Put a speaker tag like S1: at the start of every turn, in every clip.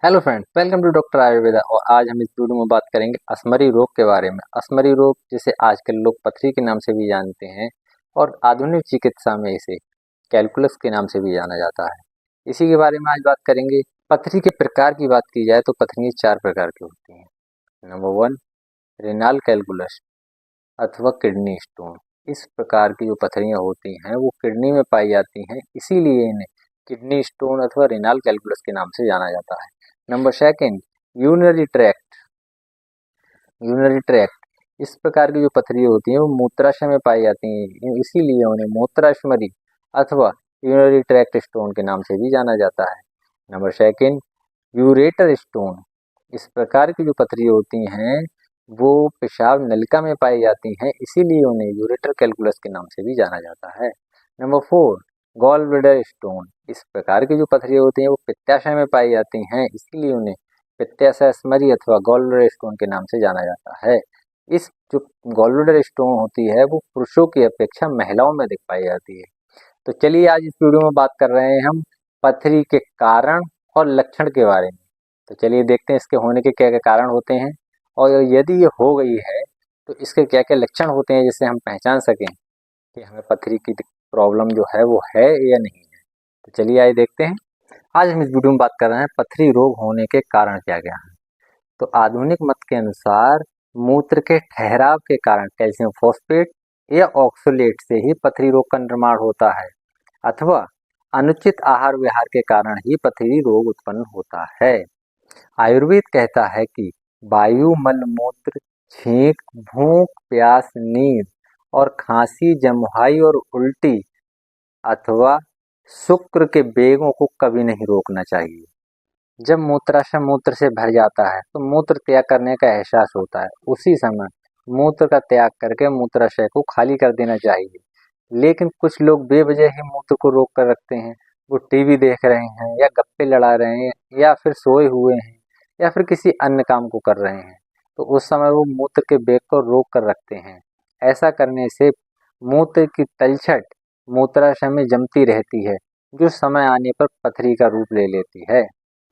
S1: Hello friends, welcome to doctor Ayurveda. और आज हम इस वीडियो में बात करेंगे अश्मरी रोग के बारे में। अश्मरी रोग जिसे आजकल लोग पथरी के नाम से भी जानते हैं और आधुनिक चिकित्सा में इसे कैलकुलस के नाम से भी जाना जाता है। इसी के बारे में आज बात करेंगे। पथरी के प्रकार की बात की जाए तो पथरी 4 प्रकार की होती हैं। नंबर 1, रेनाल कैलकुलस अथवा किडनी स्टोन। इस प्रकार की जो पथरियाँ होती हैं वो किडनी में पाई जाती हैं, इसीलिए इन्हें किडनी स्टोन अथवा रेनाल कैलकुलस के नाम से जाना जाता है। Number second, urinary tract. Urinary tract इस प्रकार की जो पथरी होती हैं वो मूत्राशय में पाई जाती हैं, इसीलिए उन्हें मूत्राशमरी अथवा यूरिनरी ट्रैक्ट स्टोन के नाम से भी जाना जाता है। Number second, ureter stone. इस प्रकार की जो पथरी होती हैं वो पेशाब नलिका में पाई जाती हैं, इसीलिए उन्हें यूरेटर कैलकुलस के नाम से भी जाना जाता है। Number 4, gallbladder stone. इस प्रकार की जो पथरी होती हैं वो पित्ताशय में पाई जाती हैं, इसीलिए उन्हें पित्ताशय स्मरी अथवा गॉल ब्लैडर स्टोन के नाम से जाना जाता है। इस जो गॉल ब्लैडर स्टोन होती है वो पुरुषों की अपेक्षा महिलाओं में दिख पाई जाती है। तो चलिए आज इस वीडियो में बात कर रहे हैं हम पथरी के कारण और लक्षण के बारे में। तो चलिए देखते हैं इसके होने के क्या क्या कारण होते हैं और यदि ये हो गई है तो इसके क्या क्या लक्षण होते हैं जिससे हम पहचान सकें कि हमें पथरी की प्रॉब्लम जो है वो है या नहीं है। तो चलिए आइए देखते हैं। आज हम इस वीडियो में बात कर रहे हैं पथरी रोग होने के कारण क्या क्या हैं। तो आधुनिक मत के अनुसार मूत्र के ठहराव के कारण कैल्शियम फॉस्फेट या ऑक्सोलेट से ही पथरी रोग का निर्माण होता है, अथवा अनुचित आहार विहार के कारण ही पथरी रोग उत्पन्न होता है। आयुर्वेद कहता है कि वायु, मल मूत्र, छींक, भूख, प्यास, नींद और खांसी, जमुहाई और उल्टी अथवा शुक्र के वेगों को कभी नहीं रोकना चाहिए। जब मूत्राशय मूत्र से भर जाता है तो मूत्र त्याग करने का एहसास होता है, उसी समय मूत्र का त्याग करके मूत्राशय को खाली कर देना चाहिए। लेकिन कुछ लोग बेवजह ही मूत्र को रोक कर रखते हैं। वो टीवी देख रहे हैं या गप्पे लड़ा रहे हैं या फिर सोए हुए हैं या फिर किसी अन्य काम को कर रहे हैं, तो उस समय वो मूत्र के वेग को रोक कर रखते हैं। ऐसा करने से मूत्र की तलछट मूत्राशय में जमती रहती है, जो समय आने पर पथरी का रूप ले लेती है।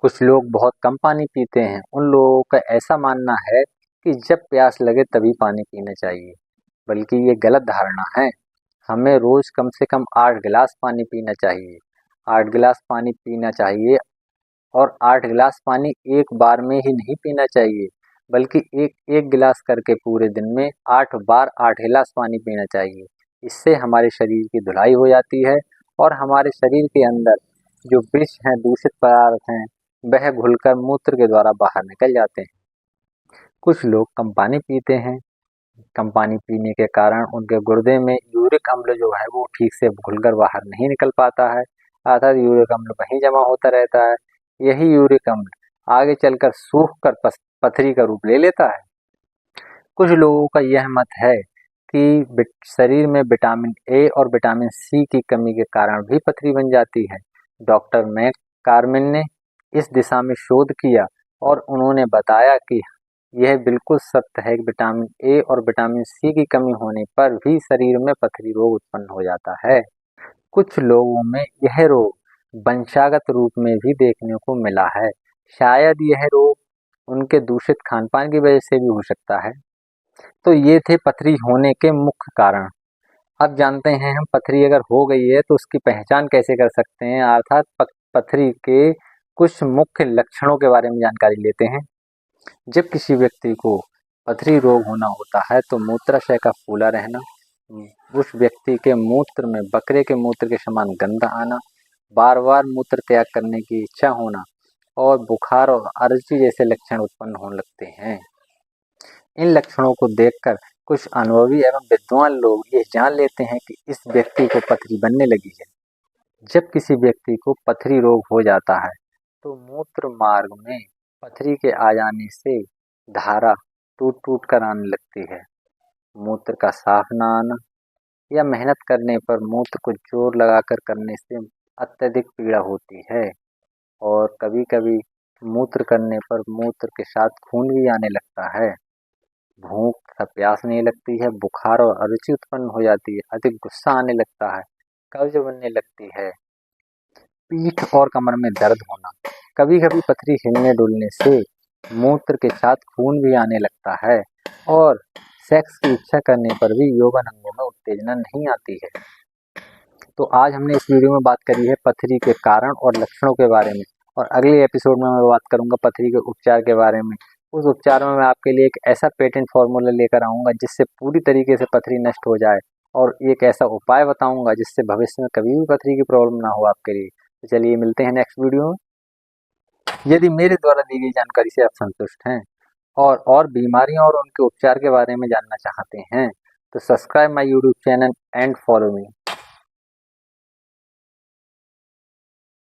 S1: कुछ लोग बहुत कम पानी पीते हैं। उन लोगों का ऐसा मानना है कि जब प्यास लगे तभी पानी पीना चाहिए, बल्कि ये गलत धारणा है। हमें रोज कम से कम 8 गिलास पानी पीना चाहिए। 8 गिलास पानी पीना चाहिए और 8 गिलास पानी एक बार में ही नहीं पीना चाहिए, बल्कि एक एक गिलास करके पूरे दिन में 8 बार 8 गिलास पानी पीना चाहिए। इससे हमारे शरीर की धुलाई हो जाती है और हमारे शरीर के अंदर जो विष हैं, दूषित पदार्थ हैं, वह घुलकर मूत्र के द्वारा बाहर निकल जाते हैं। कुछ लोग कम पानी पीते हैं। कम पानी पीने के कारण उनके गुर्दे में यूरिक अम्ल जो है वो ठीक से घुलकर बाहर नहीं निकल पाता है, अर्थात यूरिक अम्ल वहीं जमा होता रहता है। यही यूरिक अम्ल आगे चलकर सूख कर पथरी का रूप ले लेता है। कुछ लोगों का यह मत है कि शरीर में विटामिन ए और विटामिन सी की कमी के कारण भी पथरी बन जाती है। डॉक्टर मैक कार्मिन ने इस दिशा में शोध किया और उन्होंने बताया कि यह बिल्कुल सत्य है कि विटामिन ए और विटामिन सी की कमी होने पर भी शरीर में पथरी रोग उत्पन्न हो जाता है। कुछ लोगों में यह रोग वंशागत रूप में भी देखने को मिला है। शायद यह रोग उनके दूषित खान पान की वजह से भी हो सकता है। तो ये थे पथरी होने के मुख्य कारण। अब जानते हैं हम पथरी अगर हो गई है तो उसकी पहचान कैसे कर सकते हैं, अर्थात पथरी के कुछ मुख्य लक्षणों के बारे में जानकारी लेते हैं। जब किसी व्यक्ति को पथरी रोग होना होता है तो मूत्राशय का फूला रहना, उस व्यक्ति के मूत्र में बकरे के मूत्र के समान गंध आना, बार बार मूत्र त्याग करने की इच्छा होना और बुखार और एलर्जी जैसे लक्षण उत्पन्न होने लगते हैं। इन लक्षणों को देखकर कुछ अनुभवी एवं विद्वान लोग ये जान लेते हैं कि इस व्यक्ति को पथरी बनने लगी है। जब किसी व्यक्ति को पथरी रोग हो जाता है तो मूत्र मार्ग में पथरी के आ जाने से धारा टूट टूट कर आने लगती है। मूत्र का साफ ना आना या मेहनत करने पर मूत्र को जोर लगाकर करने से अत्यधिक पीड़ा होती है और कभी कभी मूत्र करने पर मूत्र के साथ खून भी आने लगता है। भूख तथा प्यास नहीं लगती है, बुखार और अरुचि उत्पन्न हो जाती है, अधिक गुस्सा आने लगता है, कब्ज बनने लगती है, पीठ और कमर में दर्द होना, कभी कभी पथरी हिलने डुलने से मूत्र के साथ खून भी आने लगता है और सेक्स की इच्छा करने पर भी यौवन अंगों में उत्तेजना नहीं आती है। तो आज हमने इस वीडियो में बात करी है पथरी के कारण और लक्षणों के बारे में, और अगले एपिसोड में मैं बात करूंगा पथरी के उपचार के बारे में। उस उपचार में मैं आपके लिए एक ऐसा पेटेंट फार्मूला लेकर आऊंगा जिससे पूरी तरीके से पथरी नष्ट हो जाए, और एक ऐसा उपाय बताऊंगा जिससे भविष्य में कभी भी पथरी की प्रॉब्लम ना हो आपके लिए। तो चलिए मिलते हैं नेक्स्ट वीडियो में। यदि मेरे द्वारा दी गई जानकारी से आप संतुष्ट हैं और बीमारियों और उनके उपचार के बारे में जानना चाहते हैं तो subscribe my YouTube channel and follow me.